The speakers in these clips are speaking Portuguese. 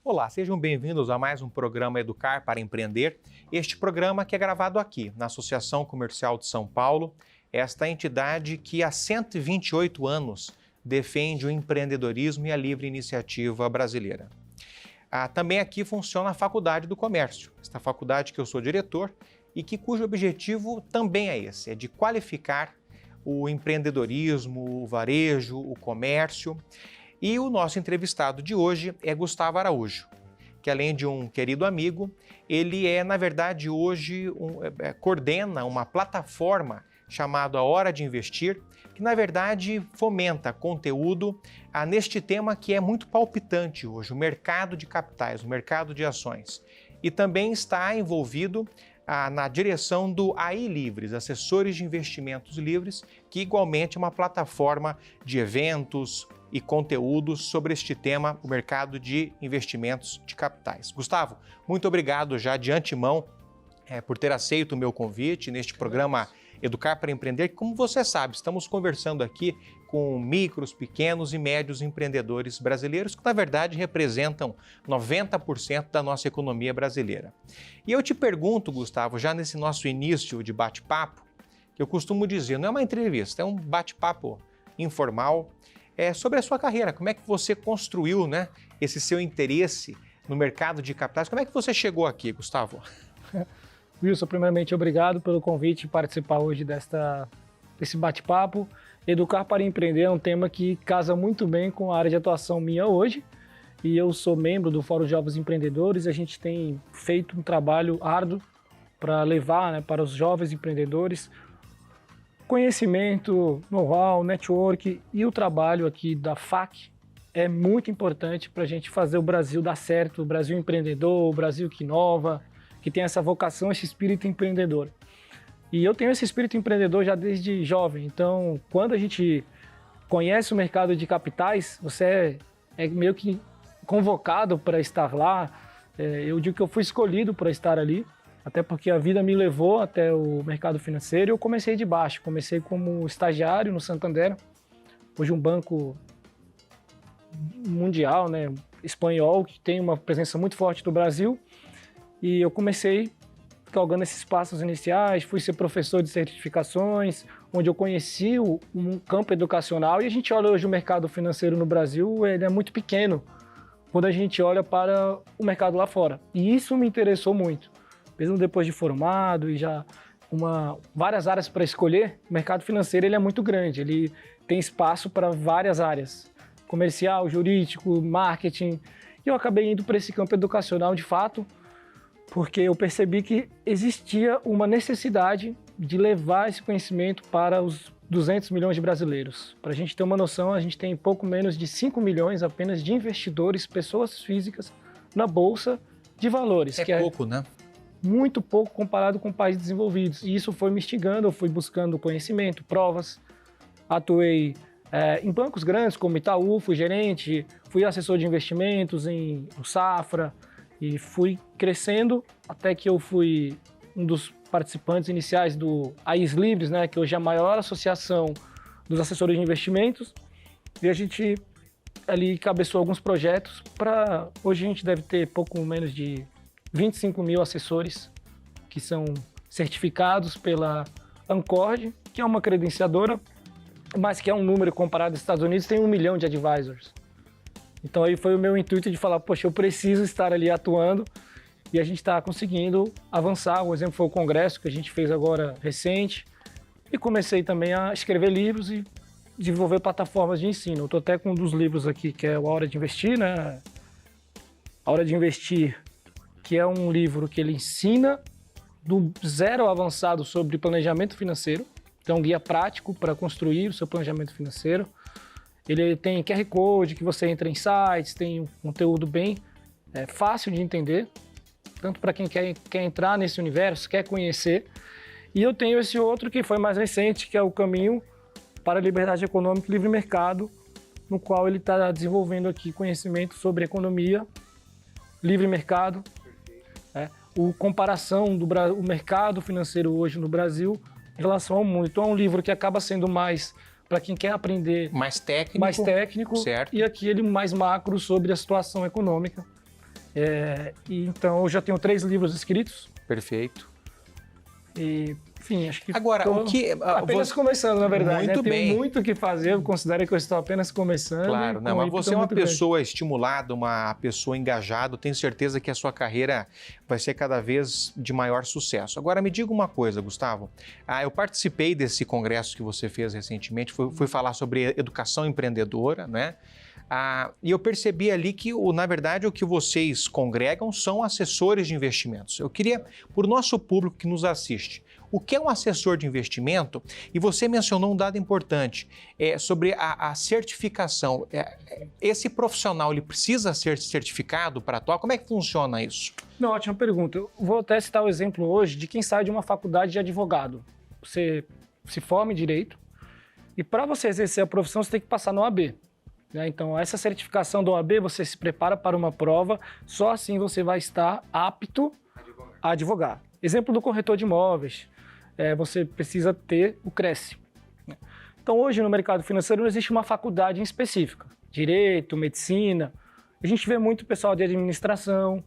Olá, sejam bem-vindos a mais um programa Educar para Empreender. Este programa que é gravado aqui na Associação Comercial de São Paulo, esta entidade que há 128 anos defende o empreendedorismo e a livre iniciativa brasileira. Também aqui funciona a Faculdade do Comércio, esta faculdade que eu sou diretor e cujo objetivo também é esse, é de qualificar o empreendedorismo, o varejo, o comércio. E o nosso entrevistado de hoje é Gustavo Araújo, que além de um querido amigo, ele na verdade, hoje coordena uma plataforma chamada A Hora de Investir, que na verdade fomenta conteúdo neste tema que é muito palpitante hoje, o mercado de capitais, o mercado de ações. E também está envolvido na direção do AI Livres, Assessores de Investimentos Livres, que igualmente é uma plataforma de eventos e conteúdos sobre este tema, o mercado de investimentos de capitais. Gustavo, muito obrigado já de antemão por ter aceito o meu convite neste programa Educar para Empreender. Como você sabe, estamos conversando aqui com micros, pequenos e médios empreendedores brasileiros que, na verdade, representam 90% da nossa economia brasileira. E eu te pergunto, Gustavo, já nesse nosso início de bate-papo, que eu costumo dizer, não é uma entrevista, é um bate-papo informal, sobre a sua carreira. Como é que você construiu, esse seu interesse no mercado de capitais? Como é que você chegou aqui, Gustavo? Wilson, primeiramente, obrigado pelo convite de participar hoje desse bate-papo. Educar para Empreender é um tema que casa muito bem com a área de atuação minha hoje. E eu sou membro do Fórum de Jovens Empreendedores. A gente tem feito um trabalho árduo para levar para os jovens empreendedores conhecimento, know-how, network, e o trabalho aqui da FAC é muito importante para a gente fazer o Brasil dar certo, o Brasil empreendedor, o Brasil que inova, que tem essa vocação, esse espírito empreendedor. E eu tenho esse espírito empreendedor já desde jovem, então quando a gente conhece o mercado de capitais, você é meio que convocado para estar lá. Eu digo que eu fui escolhido para estar ali, até porque a vida me levou até o mercado financeiro. Eu comecei de baixo, comecei como estagiário no Santander, hoje um banco mundial, espanhol, que tem uma presença muito forte no Brasil. E eu comecei galgando esses passos iniciais, fui ser professor de certificações, onde eu conheci um campo educacional. E a gente olha hoje o mercado financeiro no Brasil, ele é muito pequeno quando a gente olha para o mercado lá fora. E isso me interessou muito. Mesmo depois de formado e já várias áreas para escolher, o mercado financeiro ele é muito grande, ele tem espaço para várias áreas, comercial, jurídico, marketing. E eu acabei indo para esse campo educacional de fato, porque eu percebi que existia uma necessidade de levar esse conhecimento para os 200 milhões de brasileiros. Para a gente ter uma noção, a gente tem pouco menos de 5 milhões apenas de investidores, pessoas físicas, na Bolsa de Valores. É pouco, né? Muito pouco comparado com países desenvolvidos. E isso foi me instigando, eu fui buscando conhecimento, provas. Atuei em bancos grandes como Itaú, fui gerente, fui assessor de investimentos no Safra e fui crescendo até que eu fui um dos participantes iniciais do AI Livres, que hoje é a maior associação dos assessores de investimentos. E a gente ali cabeçou alguns projetos para... Hoje a gente deve ter pouco menos de 25 mil assessores que são certificados pela Ancord, que é uma credenciadora, mas que é um número comparado aos Estados Unidos, tem 1 milhão de advisors. Então aí foi o meu intuito de falar, poxa, eu preciso estar ali atuando e a gente está conseguindo avançar. Um exemplo foi o congresso que a gente fez agora recente e comecei também a escrever livros e desenvolver plataformas de ensino. Eu estou até com um dos livros aqui, que é A Hora de Investir, A Hora de Investir, que é um livro que ele ensina do zero ao avançado sobre planejamento financeiro. Então, um guia prático para construir o seu planejamento financeiro. Ele tem QR Code, que você entra em sites, tem um conteúdo bem fácil de entender, tanto para quem quer entrar nesse universo, quer conhecer. E eu tenho esse outro que foi mais recente, que é o Caminho para a Liberdade Econômica e Livre Mercado, no qual ele está desenvolvendo aqui conhecimento sobre economia, livre mercado, comparação do mercado financeiro hoje no Brasil em relação ao mundo. Então é um livro que acaba sendo mais para quem quer aprender mais técnico, certo. E aquele mais macro sobre a situação econômica. E então eu já tenho 3 livros escritos. Perfeito. E, enfim, acho que agora, o que apenas começando, na verdade. Muito bem. Tenho muito o que fazer, eu considero que eu estou apenas começando. Claro, não, mas você é uma pessoa estimulada, uma pessoa engajada, eu tenho certeza que a sua carreira vai ser cada vez de maior sucesso. Agora, me diga uma coisa, Gustavo, eu participei desse congresso que você fez recentemente, fui falar sobre educação empreendedora, né? E eu percebi ali que, na verdade, o que vocês congregam são assessores de investimentos. Eu queria, por nosso público que nos assiste, o que é um assessor de investimento? E você mencionou um dado importante sobre a certificação. Esse profissional, ele precisa ser certificado para atuar? Como é que funciona isso? Não, ótima pergunta. Eu vou até citar o exemplo hoje de quem sai de uma faculdade de advogado. Você se forma em Direito e para você exercer a profissão, você tem que passar na OAB. Então, essa certificação da OAB, você se prepara para uma prova, só assim você vai estar apto a advogar. Exemplo do corretor de imóveis, você precisa ter o CRESSE. Então, hoje no mercado financeiro não existe uma faculdade em específica. Direito, medicina, a gente vê muito pessoal de administração,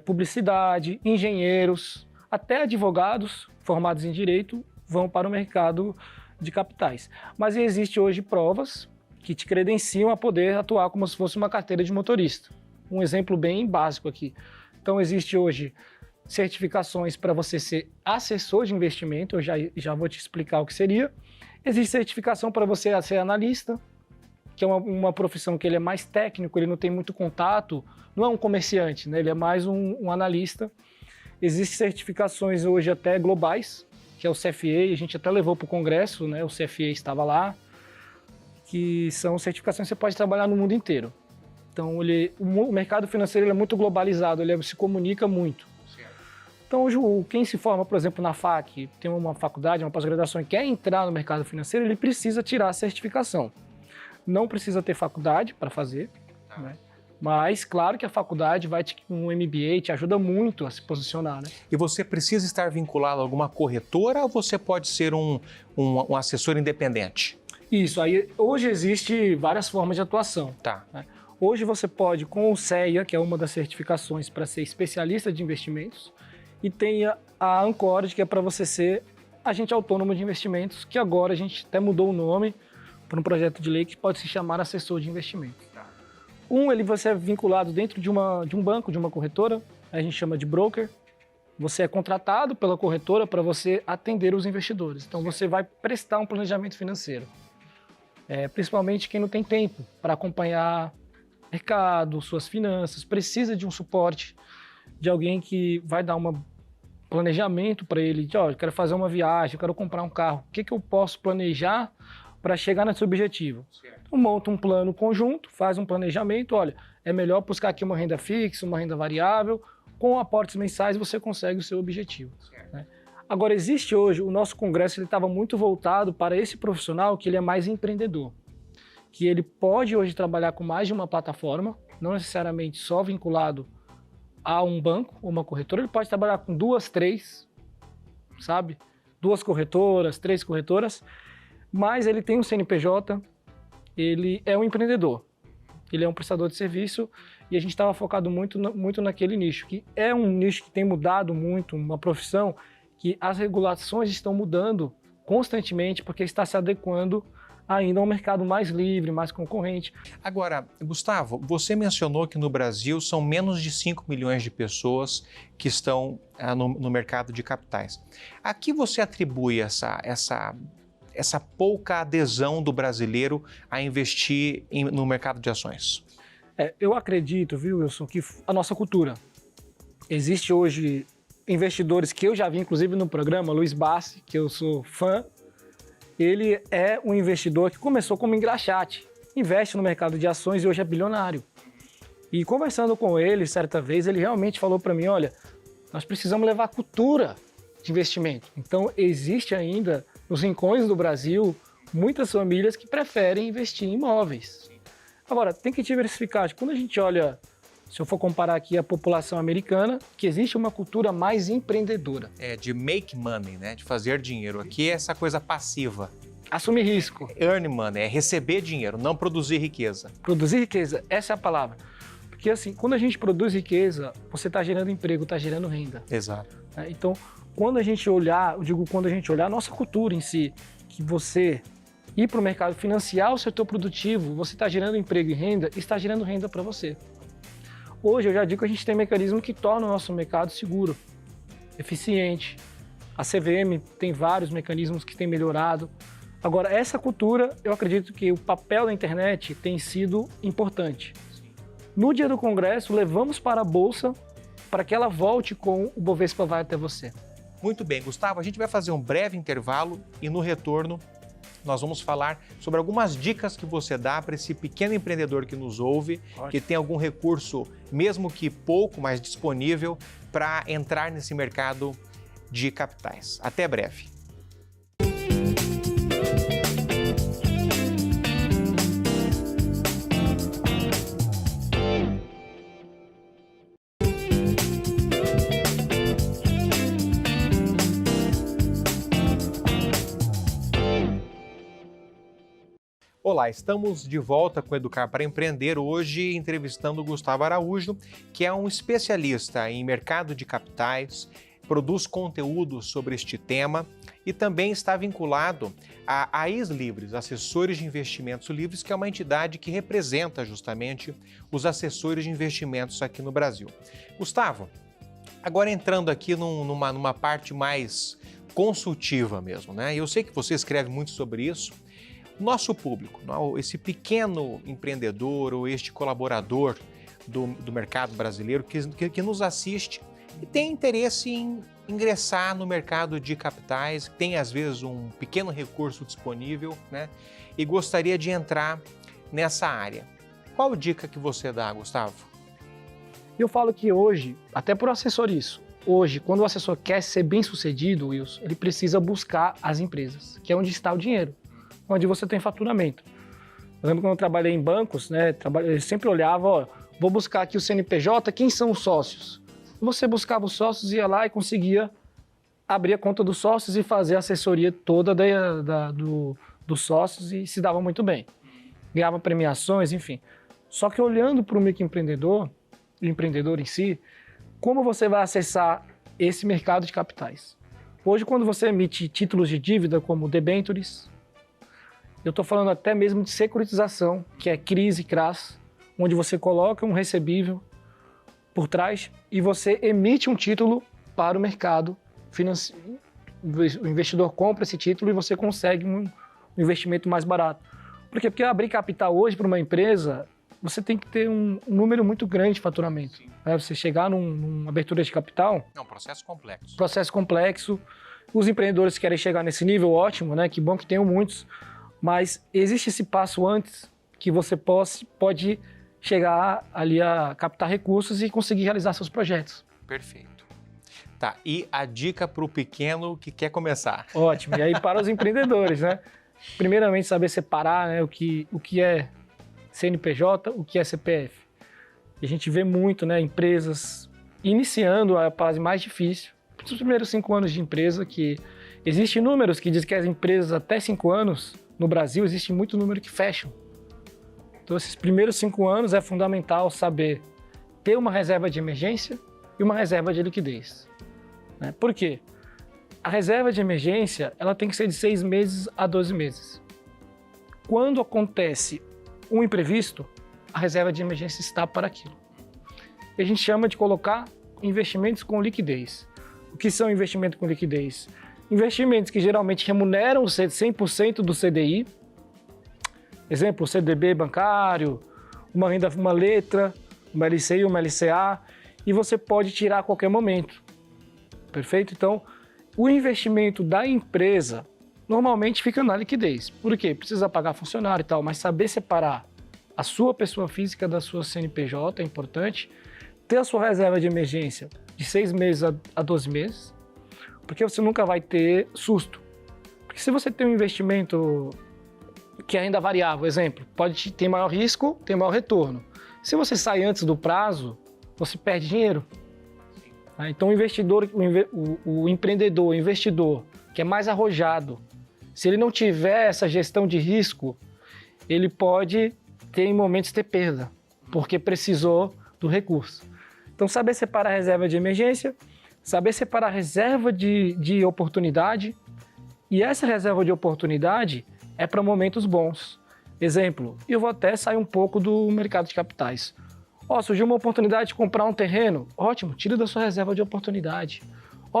publicidade, engenheiros, até advogados formados em Direito vão para o mercado de capitais. Mas existe hoje provas que te credenciam a poder atuar como se fosse uma carteira de motorista. Um exemplo bem básico aqui. Então, existe hoje certificações para você ser assessor de investimento, eu já vou te explicar o que seria. Existe certificação para você ser analista, que é uma profissão que ele é mais técnico, ele não tem muito contato, não é um comerciante, né? Ele é mais um analista. Existem certificações hoje até globais, que é o CFA, a gente até levou para o congresso, né? O CFA estava lá, que são certificações que você pode trabalhar no mundo inteiro. Então, o mercado financeiro ele é muito globalizado, ele se comunica muito. Então, hoje, quem se forma, por exemplo, na FAC, tem uma faculdade, uma pós-graduação e quer entrar no mercado financeiro, ele precisa tirar a certificação. Não precisa ter faculdade para fazer, né? Mas, claro que a faculdade um MBA te ajuda muito a se posicionar, né? E você precisa estar vinculado a alguma corretora ou você pode ser um assessor independente? Isso, aí hoje existe várias formas de atuação. Tá. Né? Hoje você pode, com o CEA, que é uma das certificações para ser especialista de investimentos, e tem a Ancord, que é para você ser agente autônomo de investimentos, que agora a gente até mudou o nome para um projeto de lei que pode se chamar assessor de investimentos. Tá. Ele vai ser vinculado dentro de um banco, de uma corretora, a gente chama de broker. Você é contratado pela corretora para você atender os investidores. Então você vai prestar um planejamento financeiro. Principalmente quem não tem tempo para acompanhar mercado, suas finanças, precisa de um suporte de alguém que vai dar um planejamento para ele, eu quero fazer uma viagem, eu quero comprar um carro, o que eu posso planejar para chegar nesse objetivo? Então, monta um plano conjunto, faz um planejamento, é melhor buscar aqui uma renda fixa, uma renda variável, com aportes mensais você consegue o seu objetivo. Né? Agora, existe hoje, o nosso congresso estava muito voltado para esse profissional que ele é mais empreendedor, que ele pode hoje trabalhar com mais de uma plataforma, não necessariamente só vinculado a um banco ou uma corretora, ele pode trabalhar com 2, 3, sabe? 2 corretoras, 3 corretoras, mas ele tem um CNPJ, ele é um empreendedor, ele é um prestador de serviço e a gente estava focado muito naquele nicho, que é um nicho que tem mudado muito, uma profissão que as regulações estão mudando constantemente porque está se adequando ainda a um mercado mais livre, mais concorrente. Agora, Gustavo, você mencionou que no Brasil são menos de 5 milhões de pessoas que estão no mercado de capitais. A que você atribui essa pouca adesão do brasileiro a investir no mercado de ações? Eu acredito, viu, Wilson, que a nossa cultura. Existe hoje investidores que eu já vi, inclusive no programa, Luiz Bassi, que eu sou fã, ele é um investidor que começou como engraxate, investe no mercado de ações e hoje é bilionário. E conversando com ele, certa vez, ele realmente falou para mim, olha, nós precisamos levar cultura de investimento. Então, existe ainda, nos rincões do Brasil, muitas famílias que preferem investir em imóveis. Agora, tem que diversificar. Quando a gente olha, se eu for comparar aqui a população americana, que existe uma cultura mais empreendedora. De make money, né? De fazer dinheiro. Aqui é essa coisa passiva. Assumir risco. Earn money, é receber dinheiro, não produzir riqueza. Produzir riqueza, essa é a palavra. Porque assim, quando a gente produz riqueza, você está gerando emprego, está gerando renda. Exato. Então, quando a gente olhar, a nossa cultura em si, que você ir para o mercado, financiar o setor produtivo, você está gerando emprego e renda, está gerando renda para você. Hoje, eu já digo que a gente tem mecanismo que torna o nosso mercado seguro, eficiente. A CVM tem vários mecanismos que têm melhorado. Agora, essa cultura, eu acredito que o papel da internet tem sido importante. No dia do Congresso, levamos para a Bolsa para que ela volte com o Bovespa vai até você. Muito bem, Gustavo, a gente vai fazer um breve intervalo e no retorno nós vamos falar sobre algumas dicas que você dá para esse pequeno empreendedor que nos ouve, que tem algum recurso, mesmo que pouco, mas disponível, para entrar nesse mercado de capitais. Até breve. Olá, estamos de volta com Educar para Empreender, hoje entrevistando o Gustavo Araújo, que é um especialista em mercado de capitais, produz conteúdo sobre este tema e também está vinculado à AIS Livres, Assessores de Investimentos Livres, que é uma entidade que representa justamente os assessores de investimentos aqui no Brasil. Gustavo, agora entrando aqui numa parte mais consultiva mesmo, né? Eu sei que você escreve muito sobre isso. Nosso público, esse pequeno empreendedor ou este colaborador do mercado brasileiro que nos assiste e tem interesse em ingressar no mercado de capitais, tem às vezes um pequeno recurso disponível, né? E gostaria de entrar nessa área. Qual dica que você dá, Gustavo? Eu falo que hoje, até por assessor isso, hoje, quando o assessor quer ser bem sucedido, Wilson, ele precisa buscar as empresas, que é onde está o dinheiro, onde você tem faturamento. Eu lembro quando eu trabalhei em bancos, né? Eu sempre olhava, vou buscar aqui o CNPJ, quem são os sócios? Você buscava os sócios, ia lá e conseguia abrir a conta dos sócios e fazer a assessoria toda dos sócios e se dava muito bem. Ganhava premiações, enfim. Só que olhando para o microempreendedor, o empreendedor em si, como você vai acessar esse mercado de capitais? Hoje, quando você emite títulos de dívida como debêntures, eu estou falando até mesmo de securitização, que é CRIs e CRAs, onde você coloca um recebível por trás e você emite um título para o mercado financeiro. O investidor compra esse título e você consegue um investimento mais barato. Por quê? Porque abrir capital hoje para uma empresa, você tem que ter um número muito grande de faturamento. Você chegar numa abertura de capital... É um processo complexo. Processo complexo. Os empreendedores que querem chegar nesse nível, ótimo, né? Que bom que tenham muitos. Mas existe esse passo antes que você pode chegar ali a captar recursos e conseguir realizar seus projetos. Perfeito. Tá, e a dica para o pequeno que quer começar? Ótimo, e aí para os empreendedores, né? Primeiramente, saber separar, né, o que é CNPJ, o que é CPF. E a gente vê muito, né, empresas iniciando a fase mais difícil, os primeiros 5 anos de empresa, que existem números que dizem que as empresas até 5 anos, no Brasil, existe muito número que fecham. Então, esses primeiros 5 anos é fundamental saber ter uma reserva de emergência e uma reserva de liquidez. Né? Por quê? A reserva de emergência ela tem que ser de 6 meses a 12 meses. Quando acontece um imprevisto, a reserva de emergência está para aquilo. E a gente chama de colocar investimentos com liquidez. O que são investimentos com liquidez? Investimentos que geralmente remuneram 100% do CDI, exemplo, CDB bancário, uma renda, uma letra, uma LCI, uma LCA, e você pode tirar a qualquer momento, perfeito? Então, o investimento da empresa normalmente fica na liquidez. Por quê? Precisa pagar funcionário e tal, mas saber separar a sua pessoa física da sua CNPJ é importante, ter a sua reserva de emergência de 6 meses a 12 meses, porque você nunca vai ter susto. Porque se você tem um investimento que é renda variável, exemplo, pode ter maior risco, ter maior retorno. Se você sai antes do prazo, você perde dinheiro. Então o investidor, o empreendedor, o investidor que é mais arrojado, se ele não tiver essa gestão de risco, ele pode ter em momentos ter perda, porque precisou do recurso. Então, saber separar a reserva de emergência, saber separar a reserva de oportunidade, e essa reserva de oportunidade é para momentos bons. Exemplo, eu vou até sair um pouco do mercado de capitais. Surgiu uma oportunidade de comprar um terreno, ótimo, tira da sua reserva de oportunidade.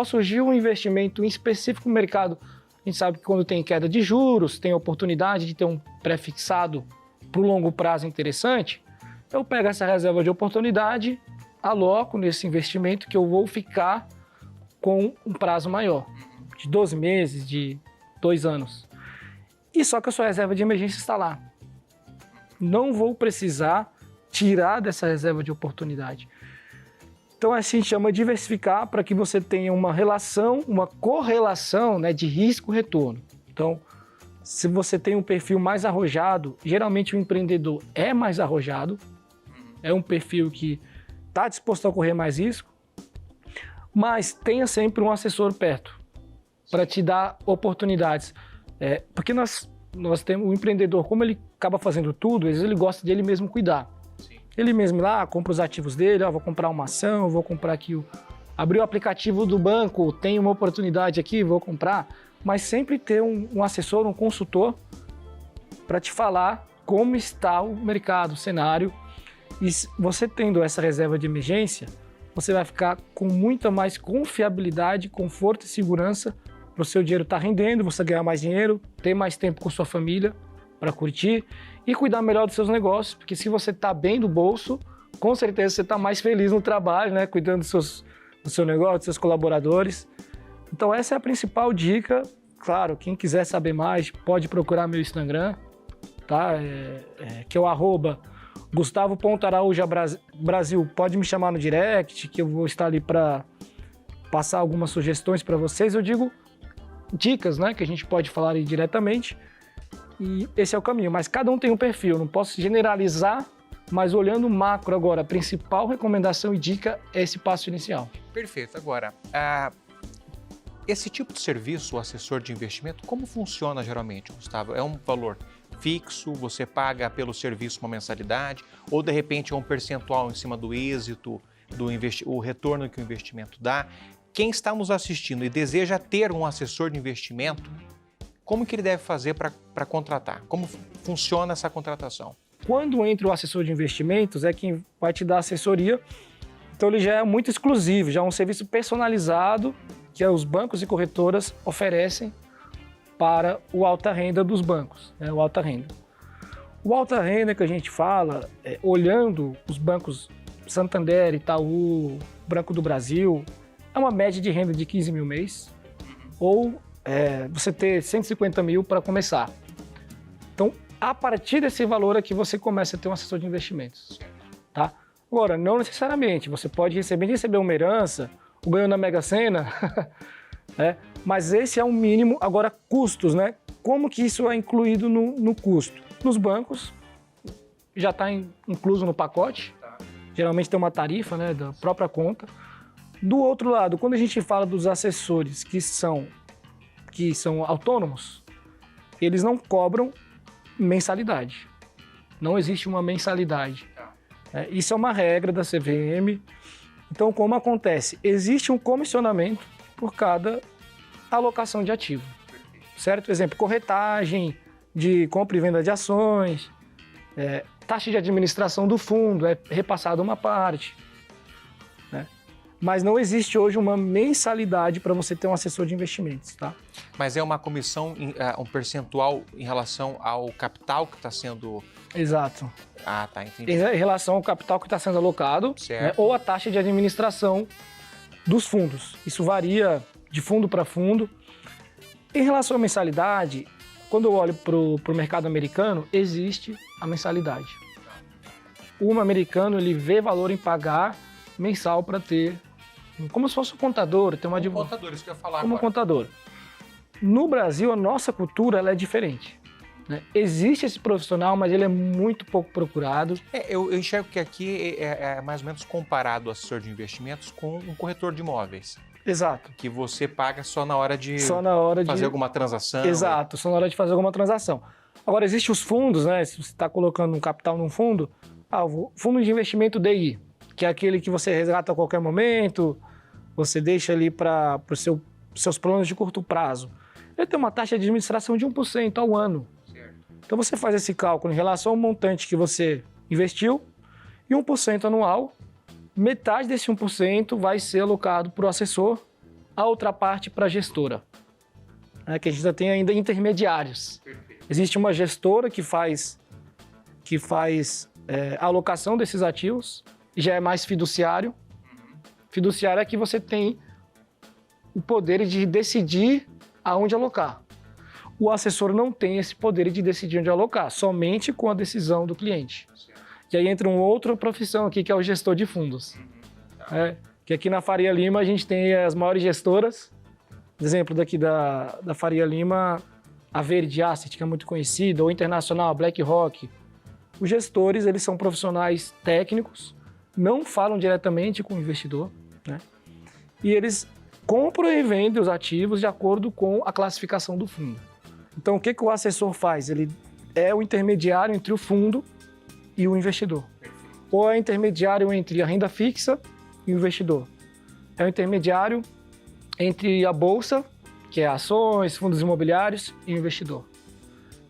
Surgiu um investimento em específico no mercado, a gente sabe que quando tem queda de juros, tem oportunidade de ter um pré-fixado para o longo prazo interessante, eu pego essa reserva de oportunidade, aloco nesse investimento que eu vou ficar com um prazo maior, de 12 meses, de 2 anos. E só que a sua reserva de emergência está lá. Não vou precisar tirar dessa reserva de oportunidade. Então, assim, a gente chama de diversificar para que você tenha uma relação, uma correlação, né, de risco-retorno. Então, se você tem um perfil mais arrojado, geralmente o empreendedor é mais arrojado, é um perfil que está disposto a correr mais risco, mas tenha sempre um assessor perto para te dar oportunidades. Porque nós temos o empreendedor, como ele acaba fazendo tudo, às vezes ele gosta de ele mesmo cuidar. Ele mesmo lá compra os ativos dele, vou comprar uma ação, vou comprar aqui, abrir o aplicativo do banco, tem uma oportunidade aqui, vou comprar. Mas sempre ter um assessor, um consultor, para te falar como está o mercado, o cenário. E você tendo essa reserva de emergência, você vai ficar com muita mais confiabilidade, conforto e segurança para o seu dinheiro estar rendendo, você ganhar mais dinheiro, ter mais tempo com sua família para curtir e cuidar melhor dos seus negócios, porque se você está bem do bolso, com certeza você está mais feliz no trabalho, né? Cuidando do seu negócio, dos seus colaboradores. Então essa é a principal dica. Claro, quem quiser saber mais, pode procurar meu Instagram, tá? Que é o @Gustavo.Araújo Brasil. Pode me chamar no direct, que eu vou estar ali para passar algumas sugestões para vocês. Eu digo dicas, né? Que a gente pode falar aí diretamente. E esse é o caminho, mas cada um tem um perfil, não posso generalizar, mas olhando o macro agora, a principal recomendação e dica é esse passo inicial. Perfeito. Agora, esse tipo de serviço, o assessor de investimento, como funciona geralmente, Gustavo? É um valor fixo, você paga pelo serviço uma mensalidade, ou de repente é um percentual em cima do êxito, o retorno que o investimento dá? Quem está nos assistindo e deseja ter um assessor de investimento, como que ele deve fazer para contratar? Como funciona essa contratação? Quando entra o assessor de investimentos, é quem vai te dar assessoria. Então ele já é muito exclusivo, já é um serviço personalizado que os bancos e corretoras oferecem para o alta renda dos bancos, né? O alta renda. O alta renda que a gente fala, olhando os bancos Santander, Itaú, Banco do Brasil, é uma média de renda de 15 mil mês, ou você ter 150 mil para começar. Então, a partir desse valor aqui, você começa a ter um assessor de investimentos, tá? Agora, não necessariamente, você pode receber uma herança, ou ganhou na Mega Sena, né? Mas esse é o mínimo. Agora, custos, né? Como que isso é incluído no custo? Nos bancos, já está incluso no pacote, geralmente tem uma tarifa, né, da própria conta. Do outro lado, quando a gente fala dos assessores que são autônomos, eles não cobram mensalidade. Não existe uma mensalidade. Isso é uma regra da CVM. Então, como acontece? Existe um comissionamento por cada alocação de ativo, certo? Exemplo, corretagem de compra e venda de ações, taxa de administração do fundo, é repassada uma parte, né? Mas não existe hoje uma mensalidade para você ter um assessor de investimentos, tá? Mas é uma comissão, um percentual em relação ao capital que está sendo... Exato. Ah, tá, entendi. Em relação ao capital que está sendo alocado, né, ou a taxa de administração dos fundos. Isso varia de fundo para fundo. Em relação à mensalidade, quando eu olho para o mercado americano, existe a mensalidade. O americano, ele vê valor em pagar mensal para ter, como se fosse um contador, tem uma contador, isso que eu ia falar como agora. Contador. No Brasil, a nossa cultura ela é diferente, né? Existe esse profissional, mas ele é muito pouco procurado. Eu enxergo que aqui é mais ou menos comparado o assessor de investimentos com um corretor de imóveis. Exato. Que você paga só na hora de fazer alguma transação. Exato, só na hora de fazer alguma transação. Agora, existem os fundos, né? Se você está colocando um capital num fundo, o fundo de investimento DI, que é aquele que você resgata a qualquer momento, você deixa ali para os seus planos de curto prazo. Ele tem uma taxa de administração de 1% ao ano. Certo. Então você faz esse cálculo em relação ao montante que você investiu e 1% anual, metade desse 1% vai ser alocado para o assessor, a outra parte para a gestora. Que a gente ainda intermediários. Perfeito. Existe uma gestora que faz a alocação desses ativos, e já é mais fiduciário. Fiduciário é que você tem o poder de decidir aonde alocar. O assessor não tem esse poder de decidir onde alocar, somente com a decisão do cliente. E aí entra uma outra profissão aqui, que é o gestor de fundos. Que aqui na Faria Lima a gente tem as maiores gestoras. Exemplo daqui da Faria Lima, a Verde Asset, que é muito conhecida, ou Internacional, BlackRock. Os gestores, eles são profissionais técnicos, não falam diretamente com o investidor, né? E eles compram e vendem os ativos de acordo com a classificação do fundo. Então, o que o assessor faz? Ele é o intermediário entre o fundo e o investidor. Ou é intermediário entre a renda fixa e o investidor. É o intermediário entre a bolsa, que é ações, fundos imobiliários, e o investidor.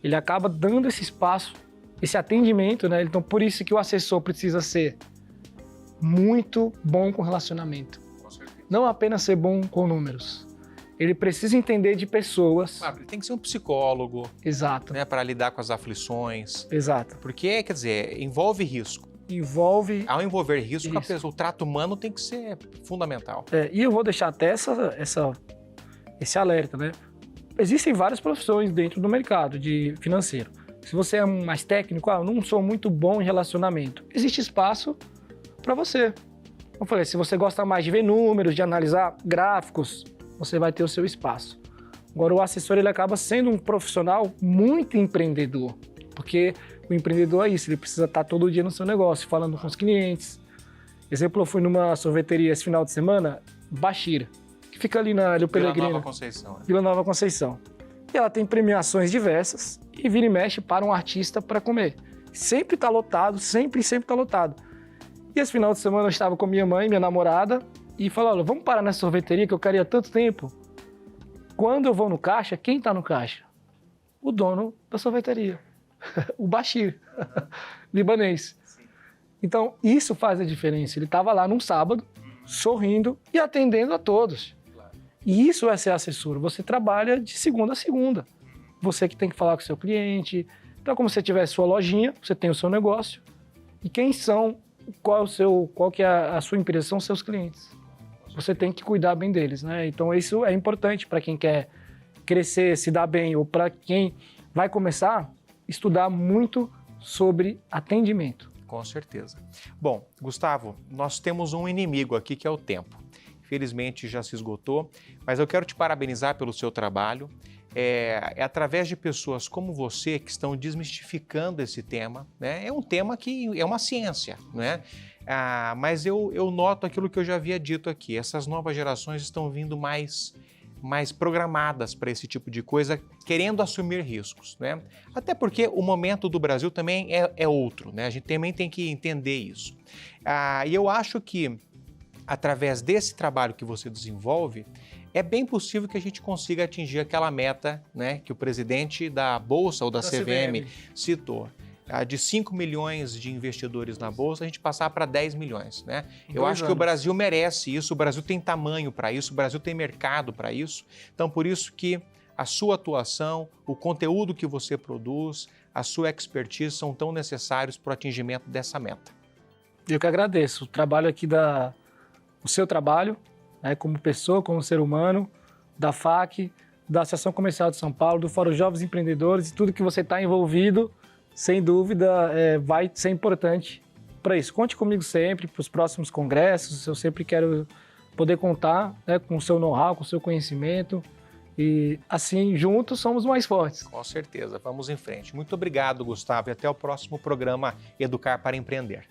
Ele acaba dando esse espaço, esse atendimento, né? Então, por isso que o assessor precisa ser muito bom com relacionamento. Com certeza. Não apenas ser bom com números. Ele precisa entender de pessoas. Ele tem que ser um psicólogo. Exato. Né, para lidar com as aflições. Exato. Porque, quer dizer, envolve risco. Ao envolver risco, o trato humano tem que ser fundamental. E eu vou deixar até esse alerta, né? Existem várias profissões dentro do mercado financeiro. Se você é mais técnico, eu não sou muito bom em relacionamento. Existe espaço para você. Eu falei, se você gosta mais de ver números, de analisar gráficos, você vai ter o seu espaço. Agora, o assessor, ele acaba sendo um profissional muito empreendedor, porque o empreendedor é isso, ele precisa estar todo dia no seu negócio, falando com os clientes. Exemplo, eu fui numa sorveteria esse final de semana, Bashir, que fica ali na Ilho Pellegrino. Vila Nova Conceição. Né? Vila Nova Conceição. E ela tem premiações diversas e vira e mexe para um artista para comer. Sempre está lotado, sempre está lotado. E esse final de semana eu estava com minha mãe, minha namorada, e falou, olha, vamos parar nessa sorveteria que eu queria há tanto tempo. Quando eu vou no caixa, quem está no caixa? O dono da sorveteria, o Bashir, libanês. Sim. Então, isso faz a diferença. Ele estava lá num sábado, sorrindo e atendendo a todos. Claro. E isso é ser assessor. Você trabalha de segunda a segunda. Você que tem que falar com o seu cliente. Então, como se você tivesse sua lojinha, você tem o seu negócio. E quem são, qual que é a sua empresa? São os seus clientes. Você tem que cuidar bem deles, né? Então, isso é importante para quem quer crescer, se dar bem, ou para quem vai começar, estudar muito sobre atendimento. Com certeza. Bom, Gustavo, nós temos um inimigo aqui que é o tempo. Infelizmente já se esgotou, mas eu quero te parabenizar pelo seu trabalho. É através de pessoas como você que estão desmistificando esse tema, né? É um tema que é uma ciência, né? Mas eu noto aquilo que eu já havia dito aqui. Essas novas gerações estão vindo mais programadas para esse tipo de coisa, querendo assumir riscos, né? Até porque o momento do Brasil também é outro, né? A gente também tem que entender isso. E eu acho que, através desse trabalho que você desenvolve, é bem possível que a gente consiga atingir aquela meta, né, que o presidente da Bolsa ou da CVM citou. De 5 milhões de investidores na Bolsa, a gente passar para 10 milhões. Né? Eu acho que o Brasil merece isso, o Brasil tem tamanho para isso, o Brasil tem mercado para isso. Então, por isso que a sua atuação, o conteúdo que você produz, a sua expertise são tão necessários para o atingimento dessa meta. Eu que agradeço. O trabalho aqui o seu trabalho, né, como pessoa, como ser humano, da FAC, da Associação Comercial de São Paulo, do Fórum Jovens Empreendedores e tudo que você está envolvido, sem dúvida, vai ser importante para isso. Conte comigo sempre para os próximos congressos. Eu sempre quero poder contar, né, com o seu know-how, com o seu conhecimento. E assim, juntos, somos mais fortes. Com certeza. Vamos em frente. Muito obrigado, Gustavo. E até o próximo programa Educar para Empreender.